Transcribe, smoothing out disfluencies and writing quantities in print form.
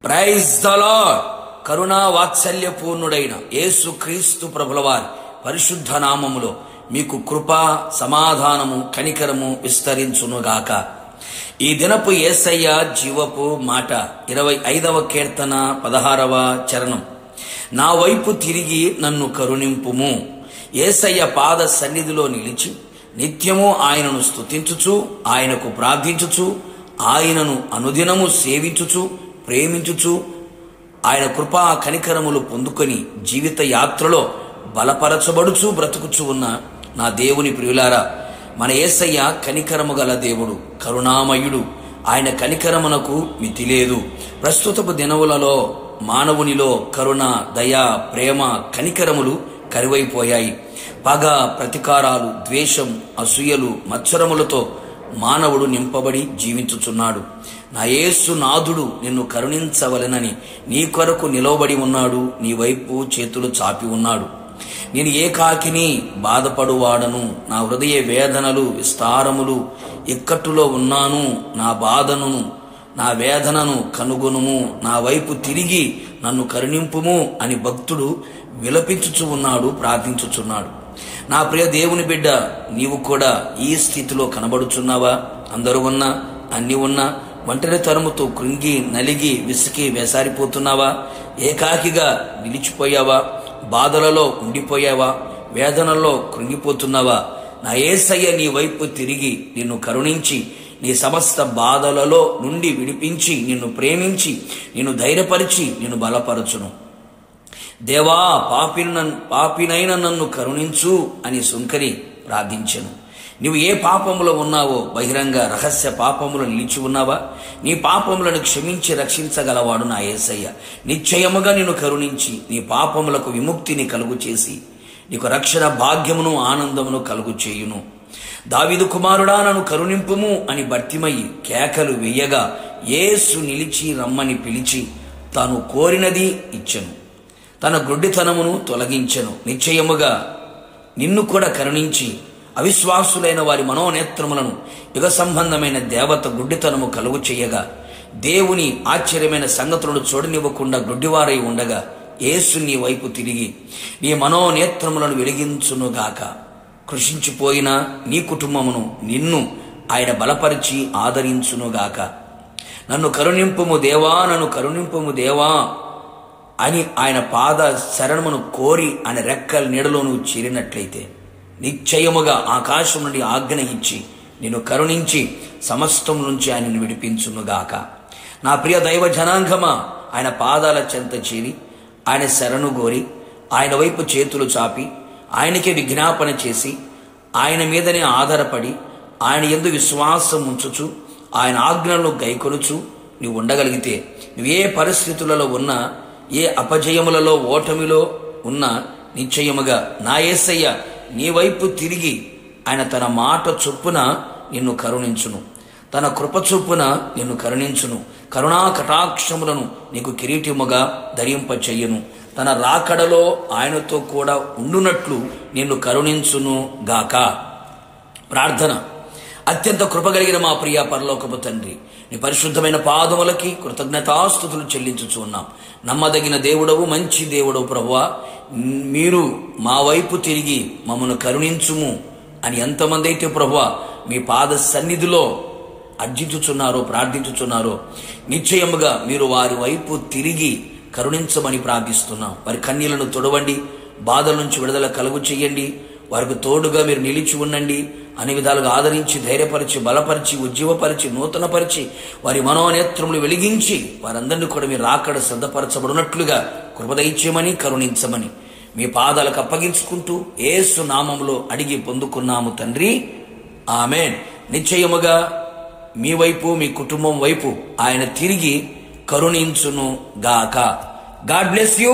Praise the lord. కరుణా వాత్సల్య పూర్ణుడైన యేసు క్రీస్తు ప్రభులవారి పరిశుద్ధ నామములో మీకు కృప, సమాధానము, కనికరము విస్తరించునుగాక. ఈ దినపు యేసయ్య జీవపు మాట 25వ కీర్తన 16వ చరణం. నా వైపు తిరిగి నన్ను కరుణింపుము. యేసయ్య పాద సన్నిధిలో నిలిచి నిత్యము ఆయనను స్తుతించుచు, ఆయనకు ప్రార్థించుచు, ఆయనను అనుదినము సేవించుచు, ప్రేమించుచు, ఆయన కృపా కనికరములు పొందుకొని జీవిత యాత్రలో బలపరచబడుచు బ్రతుకుచు ఉన్న నా దేవుని ప్రియులారా, మన యేసయ్య కనికరము గల దేవుడు, కరుణామయుడు. ఆయన కనికరమునకు మితి లేదు. ప్రస్తుతపు దినములలో మానవునిలో కరుణ, దయ, ప్రేమ, కనికరములు కరువైపోయాయి. పగ, ప్రతీకారాలు, ద్వేషం, అసూయలు, మత్సరములతో మానవుడు నింపబడి జీవించుచున్నాడు. నా యేసు నాథుడు నిన్ను కరుణించవలెనని నీ కొరకు నిలవబడి ఉన్నాడు. నీ వైపు చేతులు చాపి ఉన్నాడు. నేను ఏకాకిని బాధపడువాడను. నా హృదయ వేదనలు విస్తారములు, ఇక్కట్టులో ఉన్నాను. నా బాధను, నా వేదనను కనుగొనుము. నా వైపు తిరిగి నన్ను కరుణింపుము అని భక్తుడు విలపించుచు ఉన్నాడు, ప్రార్థించుచున్నాడు. నా ప్రియ దేవుని బిడ్డ, నీవు కూడా ఈ స్థితిలో కనబడుచున్నావా? అందరూ ఉన్నా, అన్ని ఉన్నా ఒంటరి తరముతో కృంగి నలిగి విసికి వేసారిపోతున్నావా? ఏకాకిగా నిలిచిపోయావా? బాధలలో ఉండిపోయావా? వేదనలో కృంగిపోతున్నావా? నా యేసయ్య నీ వైపు తిరిగి నిన్ను కరుణించి, నీ సమస్త బాధలలో నుండి విడిపించి, నిన్ను ప్రేమించి, నిన్ను ధైర్యపరిచి, నిన్ను బలపరచును. దేవా, పాపినైన నన్ను కరుణించు అని సుంకరి ప్రార్థించెను. నీవు ఏ పాపములో ఉన్నావో, బహిరంగ రహస్య పాపములో నిలిచి ఉన్నావా? నీ పాపములను క్షమించి రక్షించగలవాడు నా యేసయ్య. నిశ్చయముగా నిన్ను కరుణించి నీ పాపములకు విముక్తిని కలుగు చేసి నీకు రక్షణ భాగ్యమును ఆనందమును కలుగు చేయును. దావీదు కుమారుడా, నన్ను కరుణింపుము అని భర్తిమయ్యి కేకలు వెయ్యగా యేసు నిలిచి రమ్మని పిలిచి తాను కోరినది ఇచ్చెను. తన గుడ్డితనమును తొలగించెను. నిశ్చయముగా నిన్ను కూడా కరుణించి అవిశ్వాసులైన వారి మనోనేత్రములను యుగ సంబంధమైన దేవత గుడ్డితనము కలుగు చేయగా, దేవుని ఆశ్చర్యమైన సంగతులను చూడనివ్వకుండా గుడ్డివారై ఉండగా యేసు నీ వైపు తిరిగి నీ మనోనేత్రములను వెలిగించునుగాక. కృషించిపోయిన నీ కుటుంబమును నిన్ను ఆయన బలపరిచి ఆదరించునుగాక. నన్ను కరుణింపుము దేవా, నన్ను కరుణింపుము దేవా అని ఆయన పాద శరణమును కోరి ఆయన రెక్కల నీడలో నువ్వు చేరినట్లయితే నిశ్చయముగా ఆకాశం నుండి ఆజ్ఞ ఇచ్చి నిన్ను కరుణించి సమస్తం నుంచి ఆయనను విడిపించునుగాక. నా ప్రియ దైవ జనాంగమా, ఆయన పాదాల చెంత చేరి ఆయన శరణు గోరి ఆయన వైపు చేతులు చాపి ఆయనకే విజ్ఞాపన చేసి ఆయన మీదనే ఆధారపడి ఆయన యందు విశ్వాసం ఉంచుచు ఆయన ఆజ్ఞలను గైకొనుచు నువ్వు ఉండగలిగితే, నువ్వు ఏ పరిస్థితులలో ఉన్నా, ఏ అపజయములలో ఓటమిలో ఉన్నా నిశ్చయముగా నా యేసయ్య నీ వైపు తిరిగి ఆయన తన మాట చొప్పున నిన్ను కరుణించును. తన కృప చొప్పున నిన్ను కరుణించును. కరుణా కటాక్షములను నీకు కిరీటముగా ధరింపచెయ్యను. తన రాకడలో ఆయనతో కూడా ఉండునట్లు నిన్ను కరుణించును గాక. ప్రార్థన. అత్యంత కృపగలిగిన మా ప్రియ పరలోకపు తండ్రి, నీ పరిశుద్ధమైన పాదములకి కృతజ్ఞతాస్తుతులు చెల్లించుచు ఉన్నాం. నమ్మదగిన దేవుడవు, మంచి దేవుడవు ప్రభువా, మీరు మా వైపు తిరిగి మమ్మను కరుణించుము అని ఎంతమంది అయితే ప్రభువా మీ పాద సన్నిధిలో అర్జించుచున్నారో, ప్రార్థించుచున్నారో, నిశ్చయముగా మీరు వారి వైపు తిరిగి కరుణించమని ప్రార్థిస్తున్నాం. వారి కన్నీళ్లను తొడవండి, బాధల నుంచి విడుదల కలుగు చేయండి. వారికి తోడుగా మీరు నిలిచి ఉండండి. అన్ని విధాలుగా ఆదరించి, ధైర్యపరిచి, బలపరిచి, ఉజ్జీవపరిచి, నూతనపరిచి, వారి మనోనేత్రములు వెలిగించి వారందరినీ కూడా మీరు రాకడ సిద్ధపరచబడినట్లుగా కృపదయిచ్యమని, కరుణించమని మీ పాదాలకు అప్పగించుకుంటూ యేసు నామములో అడిగి పొందుకున్నాము తండ్రి, ఆమేన్. నిశ్చయముగా మీ వైపు, మీ కుటుంబం వైపు ఆయన తిరిగి కరుణించును గాక. God bless you.